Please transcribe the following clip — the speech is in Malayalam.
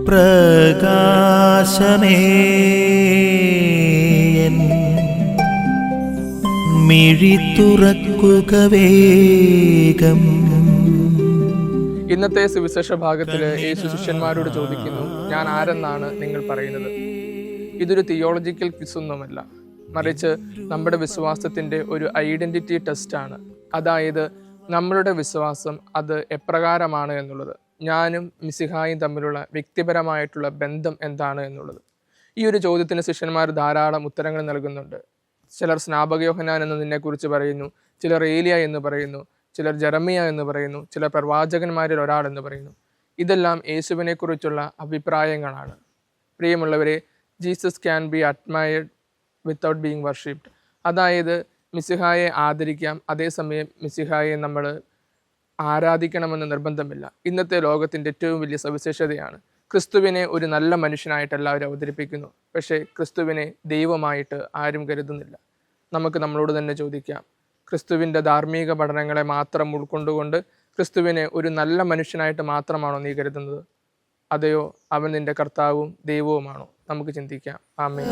പ്രകാശമേ മിഴി തുറക്കുക വേഗം. ഇന്നത്തെ സുവിശേഷ ഭാഗത്തില് യേശു ശിഷ്യന്മാരോട് ചോദിക്കുന്നു, ഞാൻ ആരെന്നാണ് നിങ്ങൾ പറയുന്നത്? ഇതൊരു തിയോളജിക്കൽ ക്വിസൊന്നുമല്ല, മറിച്ച് നമ്മുടെ വിശ്വാസത്തിന്റെ ഒരു ഐഡന്റിറ്റി ടെസ്റ്റാണ്. അതായത് നമ്മളുടെ വിശ്വാസം അത് എപ്രകാരമാണ് എന്നുള്ളത്, ഞാനും മിശിഹായും തമ്മിലുള്ള വ്യക്തിപരമായിട്ടുള്ള ബന്ധം എന്താണ് എന്നുള്ളത്. ഈ ഒരു ചോദ്യത്തിന് ശിഷ്യന്മാർ ധാരാളം ഉത്തരങ്ങൾ നൽകുന്നുണ്ട്. ചിലർ സ്നാപക യോഹന്നാൻ എന്നതിനെക്കുറിച്ച് പറയുന്നു, ചിലർ ഏലിയ എന്ന് പറയുന്നു, ചിലർ ജെറമിയ എന്ന് പറയുന്നു, ചിലർ പ്രവാചകന്മാരിൽ ഒരാൾ എന്ന് പറയുന്നു. ഇതെല്ലാം യേശുവിനെ കുറിച്ചുള്ള അഭിപ്രായങ്ങളാണ്. പ്രിയമുള്ളവരെ, Jesus can be admired without being worshipped. അതായത് മിശിഹായെ ആദരിക്കാം, അതേസമയം മിശിഹായെ നമ്മൾ ആരാധിക്കണമെന്ന് നിർബന്ധമില്ല. ഇന്നത്തെ ലോകത്തിൻ്റെ ഏറ്റവും വലിയ സവിശേഷതയാണ് ക്രിസ്തുവിനെ ഒരു നല്ല മനുഷ്യനായിട്ട് എല്ലാവരും അവതരിപ്പിക്കുന്നു, പക്ഷേ ക്രിസ്തുവിനെ ദൈവമായിട്ട് ആരും കരുതുന്നില്ല. നമുക്ക് നമ്മളോട് തന്നെ ചോദിക്കാം, ക്രിസ്തുവിൻ്റെ ധാർമ്മിക പഠനങ്ങളെ മാത്രം ഉൾക്കൊണ്ടുകൊണ്ട് ക്രിസ്തുവിനെ ഒരു നല്ല മനുഷ്യനായിട്ട് മാത്രമാണോ നീ കരുതുന്നത്? അതെയോ അവൻ നിന്റെ കർത്താവും ദൈവവുമാണോ? നമുക്ക് ചിന്തിക്കാം. ആമേൻ.